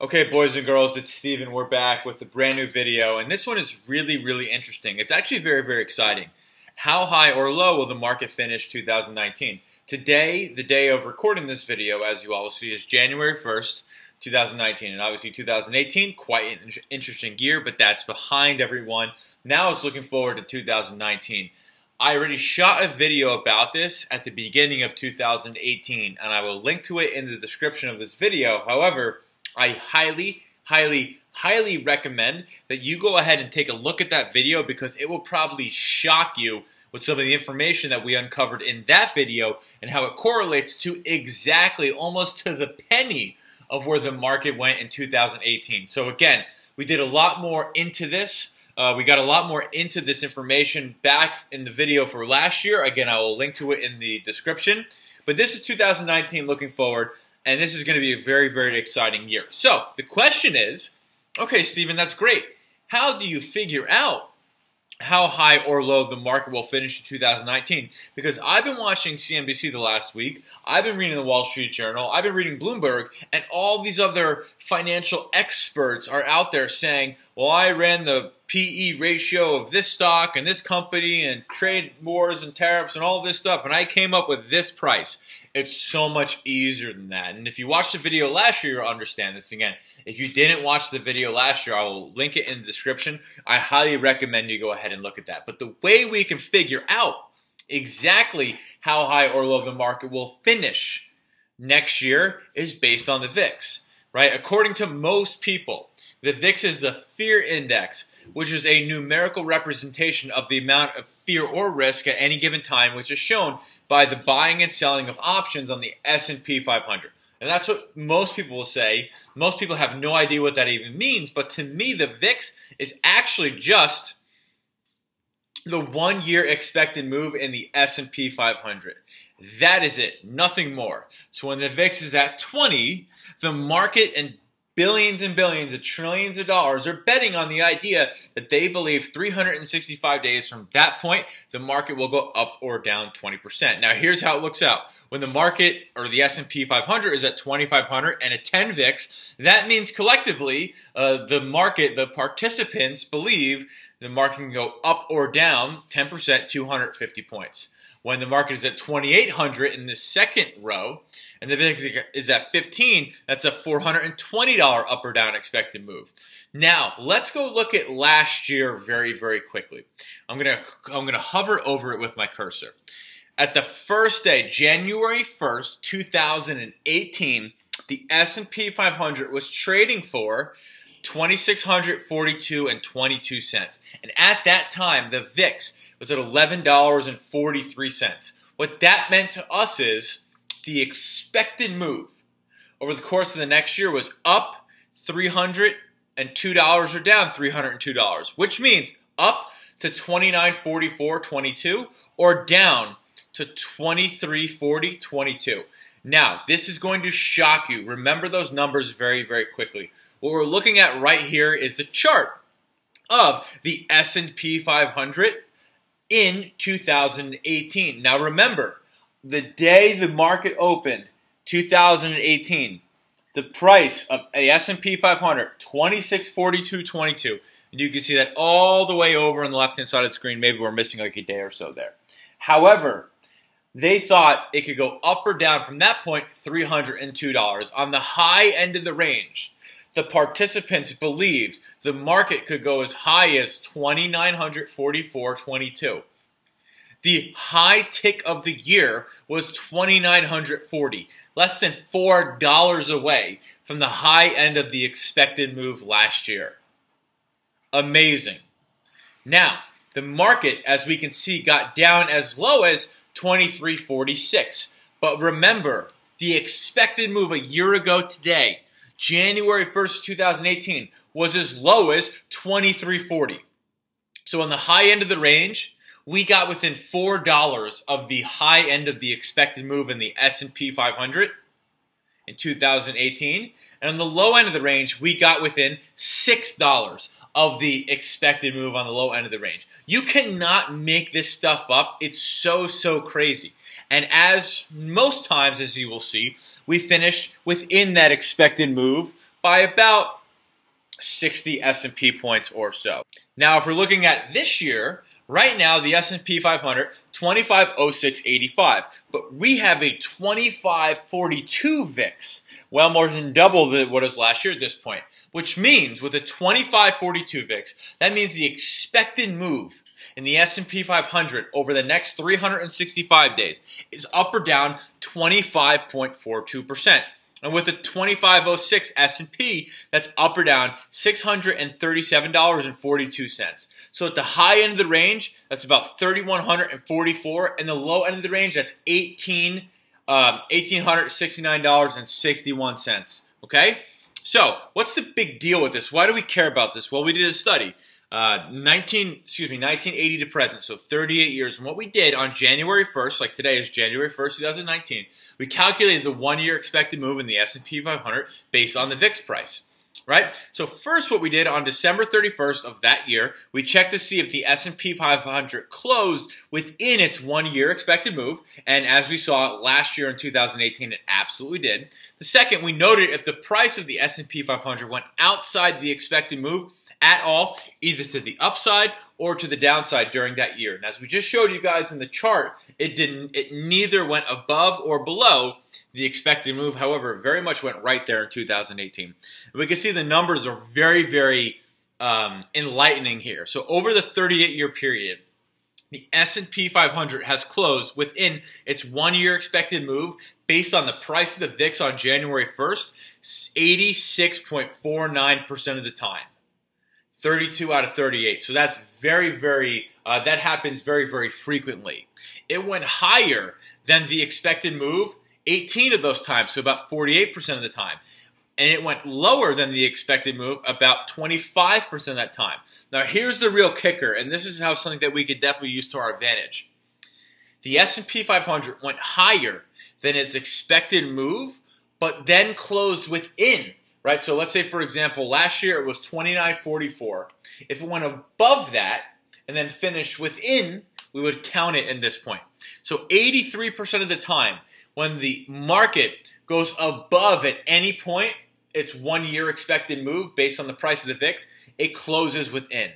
Okay, boys and girls, it's Steven. We're back with a brand new video, and this one is really interesting. It's actually very exciting. How high or low will the market finish 2019? Today, the day of recording this video, as you all will see, is January 1st, 2019. And obviously 2018, quite an interesting year, but that's behind everyone. Now it's looking forward to 2019. I already shot a video about this at the beginning of 2018, and I will link to it in the description of this video. However, I highly recommend that you go ahead and take a look at that video because it will probably shock you with some of the information that we uncovered in that video and how it correlates to exactly, almost to the penny, of where the market went in 2018. So again, we did a lot more into this. We got a lot more into this information back in the video for last year. Again, I will link to it in the description. But this is 2019 looking forward. And this is going to be a very exciting year. So the question is, okay, Steven, that's great. How do you figure out how high or low the market will finish in 2019? Because I've been watching CNBC the last week. I've been reading the Wall Street Journal. I've been reading Bloomberg. And all these other financial experts are out there saying, well, I ran the PE ratio of this stock and this company and trade wars and tariffs and all this stuff, and I came up with this price. It's so much easier than that. And if you watched the video last year, you'll understand this again. If you didn't watch the video last year, I will link it in the description. I highly recommend you go ahead and look at that. But the way we can figure out exactly how high or low the market will finish next year is based on the VIX, right? According to most people, the VIX is the fear index, which is a numerical representation of the amount of fear or risk at any given time, which is shown by the buying and selling of options on the S&P 500. And that's what most people will say. Most people have no idea what that even means, but to me, the VIX is actually just the 1 year expected move in the S&P 500. That is it, nothing more. So when the VIX is at 20, the market and billions and billions of trillions of dollars are betting on the idea that they believe 365 days from that point, the market will go up or down 20%. Now, here's how it looks out. When the market, or the S&P 500, is at 2,500 and a 10 VIX, that means collectively the market, the participants believe the market can go up or down 10%, 250 points. When the market is at 2,800 in the second row, and the VIX is at 15, that's a $420 up or down expected move. Now, let's go look at last year very quickly. I'm gonna hover over it with my cursor. At the first day, January 1st, 2018, the S&P 500 was trading for $2,642.22. And at that time, the VIX was at $11.43. What that meant to us is the expected move over the course of the next year was up $302 or down $302, which means up to $29.44.22 or down to $23.40.22. Now, this is going to shock you. Remember those numbers very quickly. What we're looking at right here is the chart of the S&P 500 in 2018. Now remember, the day the market opened, 2018, the price of a S&P 500, $26.42.22. And you can see that all the way over on the left-hand side of the screen. Maybe we're missing like a day or so there. However, they thought it could go up or down from that point, $302. On the high end of the range, the participants believed the market could go as high as $2,944.22. The high tick of the year was $2,940, less than $4 away from the high end of the expected move last year. Amazing. Now, the market, as we can see, got down as low as $23.46. But remember, the expected move a year ago today, January 1st, 2018, was as low as $23.40. So on the high end of the range, we got within $4 of the high end of the expected move in the S&P 500 in 2018. And on the low end of the range, we got within $6 of the expected move on the low end of the range. You cannot make this stuff up. It's so crazy. And as most times, as you will see, we finished within that expected move by about 60 S&P points or so. Now, if we're looking at this year, right now the S&P 500, 2506.85, but we have a 2542 VIX, well more than double what is last year at this point, which means with a 2542 VIX, that means the expected move in the S&P 500 over the next 365 days is up or down 25.42%. And with the 2506 S&P, that's up or down $637.42. So at the high end of the range, that's about $3,144, and the low end of the range, that's $1,869.61. Okay? So what's the big deal with this? Why do we care about this? Well, we did a study. 1980 to present, so 38 years. And what we did on January 1st, like today is January 1st, 2019, we calculated the 1-year expected move in the S&P 500 based on the VIX price, right? So first what we did on December 31st of that year, we checked to see if the S&P 500 closed within its 1-year expected move. And as we saw last year in 2018, it absolutely did. The second, we noted if the price of the S&P 500 went outside the expected move at all, either to the upside or to the downside during that year. And as we just showed you guys in the chart, it neither went above or below the expected move. However, it very much went right there in 2018. And we can see the numbers are very, very enlightening here. So over the 38-year period, the S&P 500 has closed within its 1-year expected move based on the price of the VIX on January 1st, 86.49% of the time. 32 out of 38. So that's that happens very, very frequently. It went higher than the expected move 18 of those times, so about 48% of the time. And it went lower than the expected move about 25% of that time. Now here's the real kicker, and this is how something that we could definitely use to our advantage. The S&P 500 went higher than its expected move, but then closed within. Right, so let's say, for example, last year it was 29.44. If it went above that and then finished within, we would count it in this point. So 83% of the time, when the market goes above at any point its 1-year expected move based on the price of the VIX, it closes within.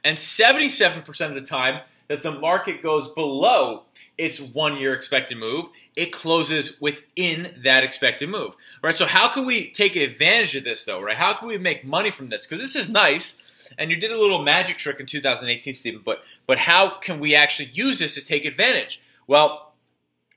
And 77% of the time that the market goes below its 1-year expected move, it closes within that expected move. Right? So how can we take advantage of this though? Right? How can we make money from this? Because this is nice, and you did a little magic trick in 2018, Stephen, but how can we actually use this to take advantage? Well,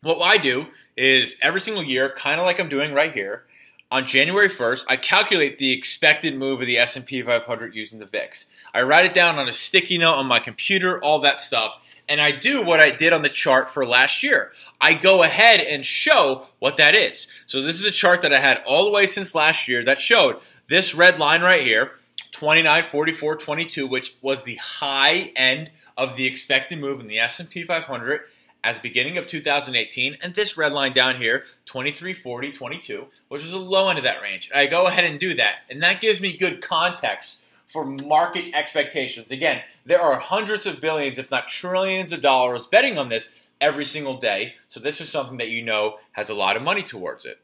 what I do is every single year, kind of like I'm doing right here, on January 1st, I calculate the expected move of the S&P 500 using the VIX. I write it down on a sticky note on my computer, all that stuff, and I do what I did on the chart for last year. I go ahead and show what that is. So this is a chart that I had all the way since last year that showed this red line right here, 29.44.22, which was the high end of the expected move in the S&P 500 at the beginning of 2018, and this red line down here, 23.40.22, which is the low end of that range. I go ahead and do that, and that gives me good context for market expectations. Again, there are hundreds of billions, if not trillions of dollars betting on this every single day, so this is something that you know has a lot of money towards it.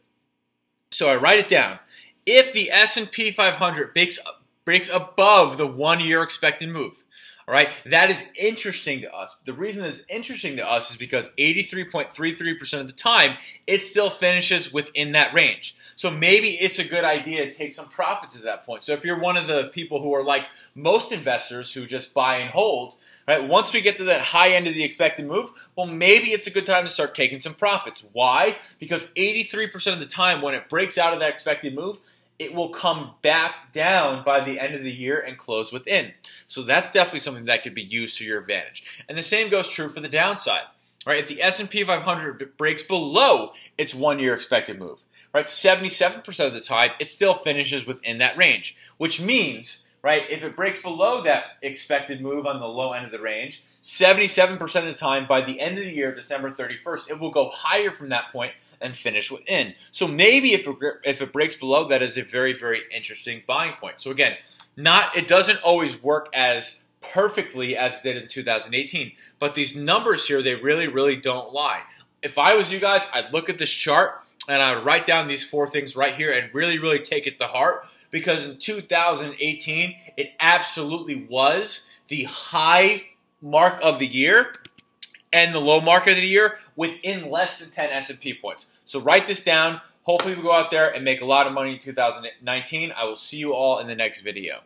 So I write it down. If the S&P 500 breaks above the 1-year expected move, all right, that is interesting to us. The reason it's interesting to us is because 83.33% of the time, it still finishes within that range. So maybe it's a good idea to take some profits at that point. So if you're one of the people who are like most investors who just buy and hold, right, once we get to that high end of the expected move, well, maybe it's a good time to start taking some profits. Why? Because 83% of the time when it breaks out of that expected move, it will come back down by the end of the year and close within. So that's definitely something that could be used to your advantage. And the same goes true for the downside. Right? If the S&P 500 breaks below its 1-year expected move, right, 77% of the time, it still finishes within that range, which means, right, if it breaks below that expected move on the low end of the range, 77% of the time, by the end of the year, December 31st, it will go higher from that point and finish within. So maybe if it breaks below, that is a very, very interesting buying point. So again, it doesn't always work as perfectly as it did in 2018, but these numbers here, they really, really don't lie. If I was you guys, I'd look at this chart and I would write down these 4 things right here and really, really take it to heart because in 2018, it absolutely was the high mark of the year and the low mark of the year within less than 10 S&P points. So write this down. Hopefully we go out there and make a lot of money in 2019. I will see you all in the next video.